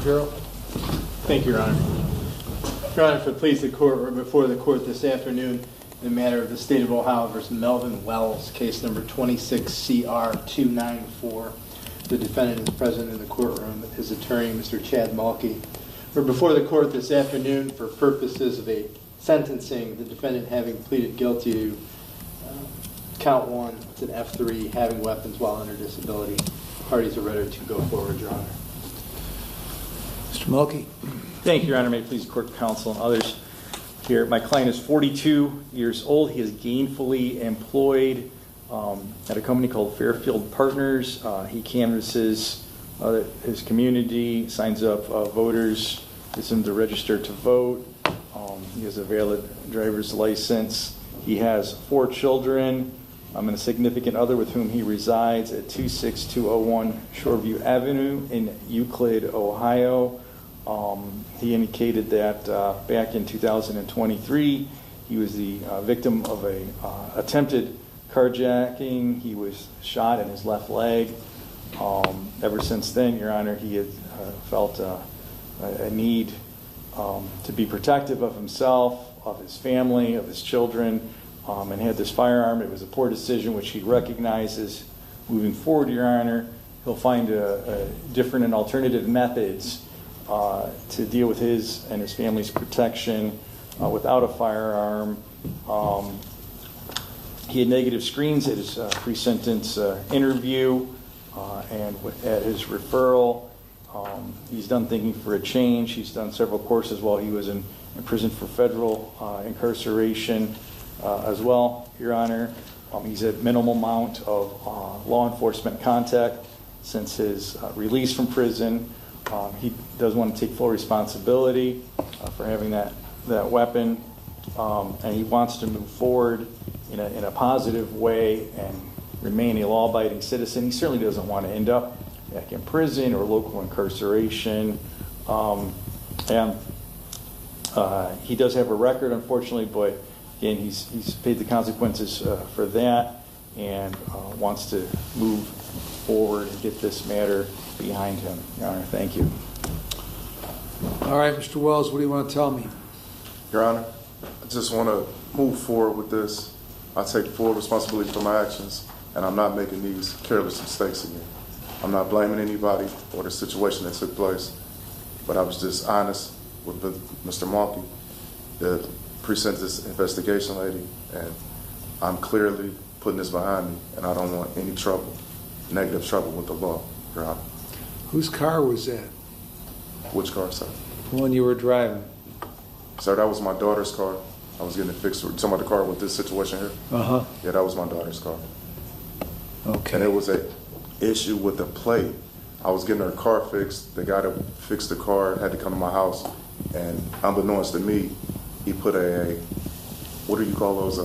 Shapiro. Thank you, Your Honor. Your Honor, if it please the court, we're before the court this afternoon in the matter of the State of Ohio versus Melvin Wells, case number 26CR294. The defendant is present in the courtroom, his attorney, Mr. Chad Mulkey. We're before the court this afternoon for purposes of a sentencing, the defendant having pleaded guilty to count one, it's an F3, having weapons while under disability. Parties are ready to go forward, Your Honor. Mr. Mulkey. Thank you, Your Honor. May it please the court, counsel, and others here. My client is 42 years old. He is gainfully employed at a company called Fairfield Partners. He canvasses his community, signs up voters, gets them to register to vote. He has a valid driver's license. He has 4 children and a significant other with whom he resides at 26201 Shoreview Avenue in Euclid, Ohio. He indicated that back in 2023, he was the victim of a attempted carjacking. He was shot in his left leg. Ever since then, Your Honor, he had felt a need to be protective of himself, of his family, of his children, and had this firearm. It was a poor decision, which he recognizes. Moving forward, Your Honor, he'll find different and alternative methods to deal with his and his family's protection without a firearm. He had negative screens at his pre-sentence interview and at his referral. He's done thinking for a change. He's done several courses while he was in prison for federal incarceration as well, Your Honor. He's had minimal amount of law enforcement contact since his release from prison. He does want to take full responsibility for having that weapon, and he wants to move forward in a positive way and remain a law-abiding citizen. He certainly doesn't want to end up back in prison or local incarceration. And he does have a record, unfortunately, but again, he's paid the consequences for that and wants to move forward and get this matter behind him. Your Honor, thank you. All right, Mr. Wells, what do you want to tell me? Your Honor, I just want to move forward with this. I take full responsibility for my actions, and I'm not making these careless mistakes again. I'm not blaming anybody or the situation that took place, but I was just honest with Mr. Mulkey, the pre-sentence investigation lady, and I'm clearly putting this behind me, and I don't want any trouble, negative trouble with the law, Your Honor. Whose car was that? Which car, sir? The one you were driving. Sir, that was my daughter's car. I was getting it fixed. You're talking about the car with this situation here? Uh-huh. Yeah, that was my daughter's car. Okay. And it was a issue with the plate. I was getting her car fixed. The guy that fixed the car had to come to my house, and unbeknownst to me, he put what do you call those?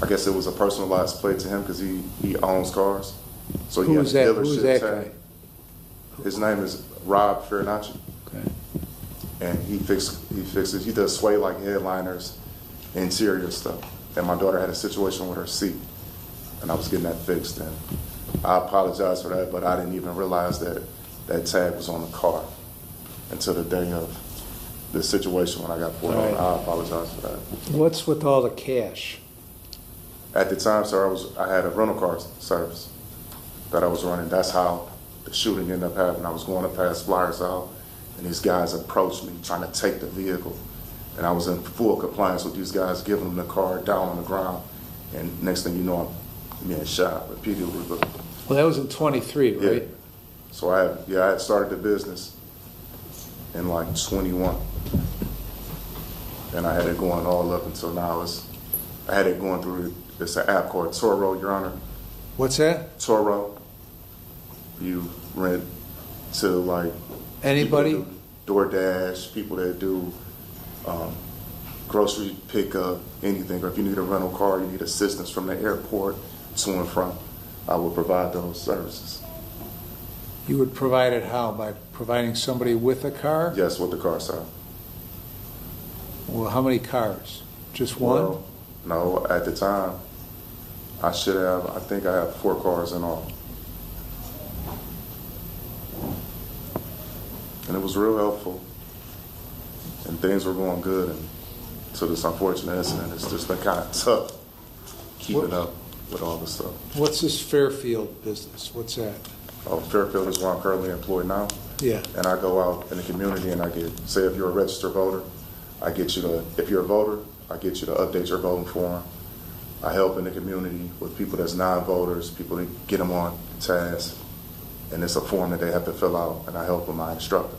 I guess it was a personalized plate to him because he owns cars. So he Who had was a that? dealership Who was that tag. guy? His name is Rob Farinacci. Okay. And he fixes. He does sway like headliners, interior stuff. And my daughter had a situation with her seat, and I was getting that fixed. And I apologize for that, but I didn't even realize that tag was on the car until the day of the situation when I got pulled over. I apologize for that. What's with all the cash? At the time, sir, I had a rental car service that I was running. That's how the shooting ended up happening. I was going to pass flyers out, and these guys approached me trying to take the vehicle. And I was in full compliance with these guys, giving them the car down on the ground. And next thing you know, I'm being shot repeatedly. Well, that was in 23, right? Yeah. So I had started the business in like 21. And I had it going all up until now. I had it going through this app called Toro, Your Honor. What's that? Toro. You rent to like Anybody? DoorDash, people that do grocery pickup, anything. Or if you need a rental car, you need assistance from the airport to and from, I will provide those services. You would provide it how? By providing somebody with a car? Yes, with the car, sir. Well, how many cars? Just one? Well, no, at the time, I think I have 4 cars in all. And it was real helpful, and things were going good, and so this unfortunate incident, it's just been kind of tough keeping up with all this stuff. What's this Fairfield business? What's that? Fairfield is where I'm currently employed now. Yeah. And I go out in the community and I get, say if you're a registered voter, I get you to, if you're a voter, I get you to update your voting form. I help in the community with people that's non-voters, people that get them on task. And it's a form that they have to fill out, and I help with my instructor.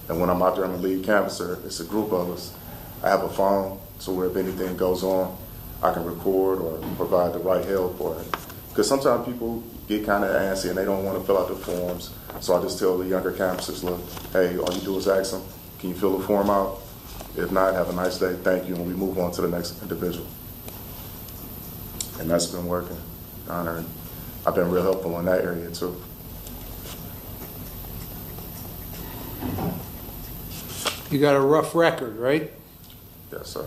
And when I'm out there, I'm a lead canvasser. It's a group of us. I have a phone, so where if anything goes on, I can record or provide the right help. Or because sometimes people get kind of antsy and they don't want to fill out the forms. So I just tell the younger canvassers, look, hey, all you do is ask them, can you fill the form out? If not, have a nice day, thank you, and we move on to the next individual. And that's been working, Honor, and I've been real helpful in that area too. You got a rough record, right? Yes, sir.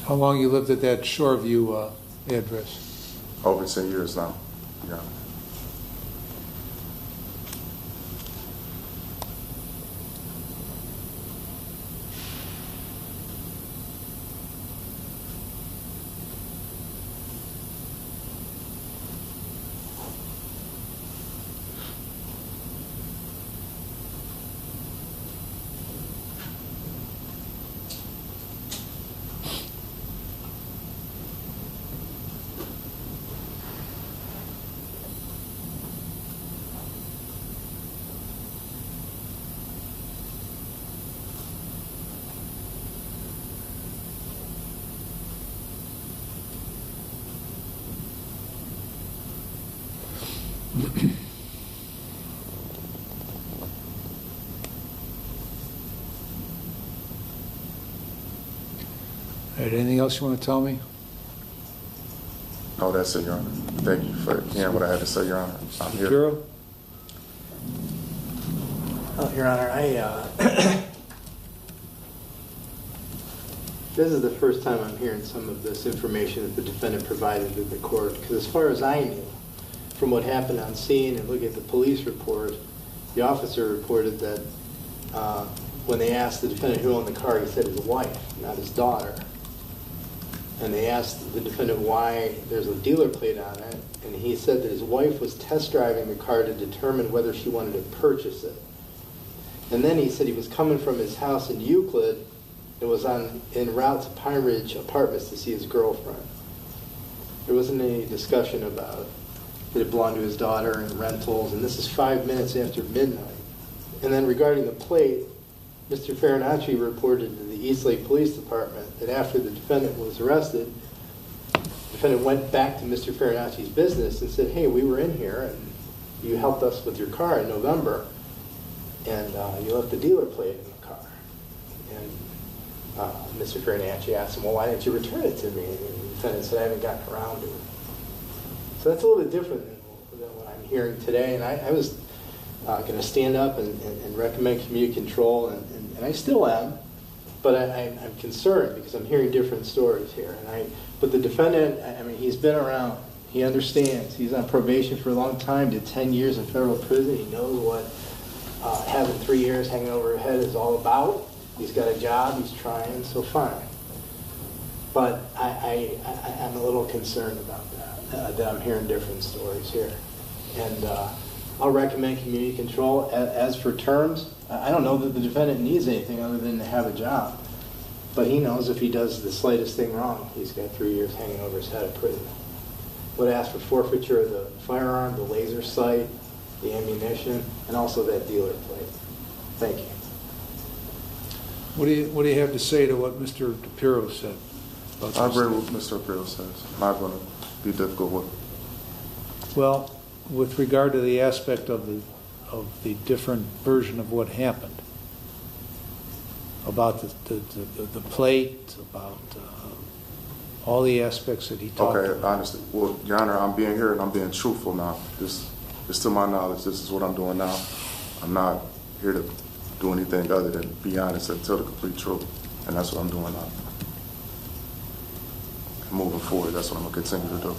How long you lived at that Shoreview address? Over 10 years now. Yeah. All right, anything else you want to tell me? No, that's it, Your Honor. Thank you for hearing what I had to say, Your Honor. I'm here. Bureau? Oh, Your Honor, this is the first time I'm hearing some of this information that the defendant provided to the court, because as far as I knew, from what happened on scene and looking at the police report, the officer reported that when they asked the defendant who owned the car, he said his wife, not his daughter. And they asked the defendant why there's a dealer plate on it, and he said that his wife was test driving the car to determine whether she wanted to purchase it. And then he said he was coming from his house in Euclid and was en route to Pine Ridge Apartments to see his girlfriend. There wasn't any discussion about that it belonged to his daughter and rentals, and this is 5 minutes after midnight. And then regarding the plate, Mr. Farinacci reported to the Eastlake Police Department that after the defendant was arrested, the defendant went back to Mr. Farinacci's business and said, hey, we were in here and you helped us with your car in November, and you left the dealer plate in the car. And Mr. Farinacci asked him, well, why didn't you return it to me? And the defendant said, I haven't gotten around to it. So that's a little bit different than what I'm hearing today. And I was going to stand up and recommend community control, and I still am, but I'm concerned because I'm hearing different stories here. But the defendant, I mean, he's been around. He understands. He's on probation for a long time, did 10 years in federal prison. He knows what having 3 years hanging over your head is all about. He's got a job. He's trying, so fine. But I'm a little concerned about that I'm hearing different stories here. And I'll recommend community control. As for terms, I don't know that the defendant needs anything other than to have a job. But he knows if he does the slightest thing wrong, he's got 3 years hanging over his head of prison. Would ask for forfeiture of the firearm, the laser sight, the ammunition, and also that dealer plate. Thank you. What do you have to say to what Mr. DePiro said? I agree with what Mr. DePiro says. I'm not going to be difficult with it. Well, with regard to the aspect of the different version of what happened, about the plate, about all the aspects that he talked about. Okay, I understand. Well, Your Honor, I'm being here and I'm being truthful now. Just to my knowledge, this is what I'm doing now. I'm not here to do anything other than be honest and tell the complete truth, and that's what I'm doing now. moving forward, that's what I'm going to continue to do.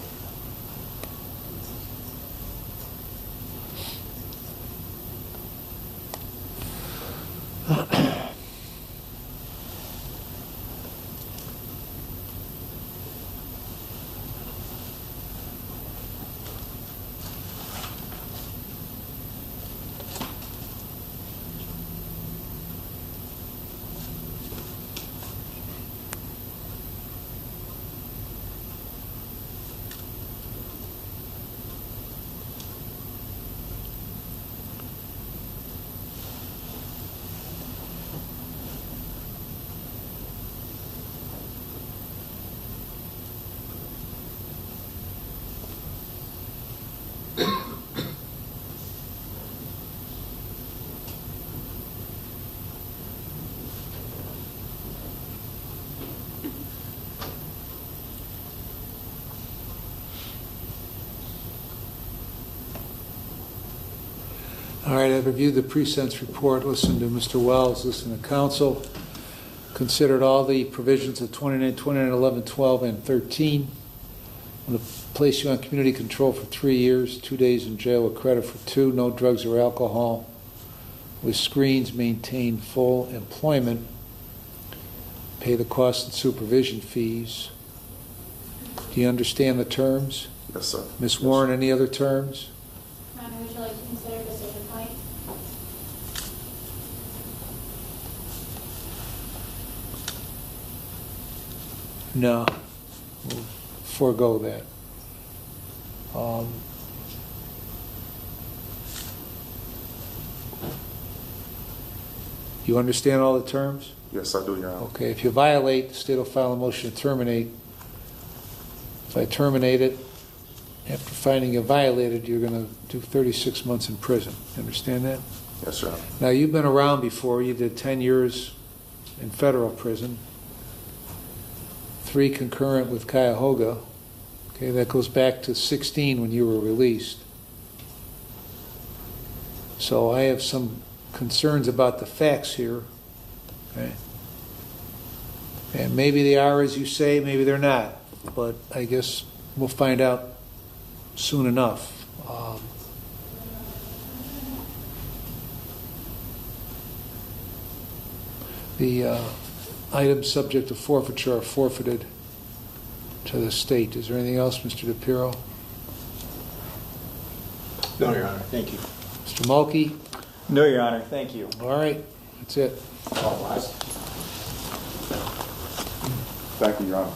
All right, I've reviewed the pre-sentence report, listened to Mr. Wells, listened to counsel, considered all the provisions of 29, 11, 12, and 13. I'm going to place you on community control for 3 years, 2 days in jail with credit for 2, no drugs or alcohol, with screens, maintain full employment, pay the cost and supervision fees. Do you understand the terms? Yes, sir. Ms. Warren, any other terms? Your Honor, would you like to consider decision point? No. We'll forego that. You understand all the terms? Yes, I do, Your Honor. Okay, if you violate, the state will file a motion to terminate. If I terminate it, after finding you violated, you're going to do 36 months in prison. Understand that? Yes, Your Honor. Now, you've been around before. You did 10 years in federal prison, 3 concurrent with Cuyahoga. Okay, that goes back to 16 when you were released. So I have some concerns about the facts here. Okay? And maybe they are as you say, maybe they're not. But I guess we'll find out soon enough. The items subject to forfeiture are forfeited to the state. Is there anything else, Mr. DePiero? No, Your Honor. Thank you. Mr. Mulkey? No, Your Honor. Thank you. All right, that's it. Thank you, Your Honor.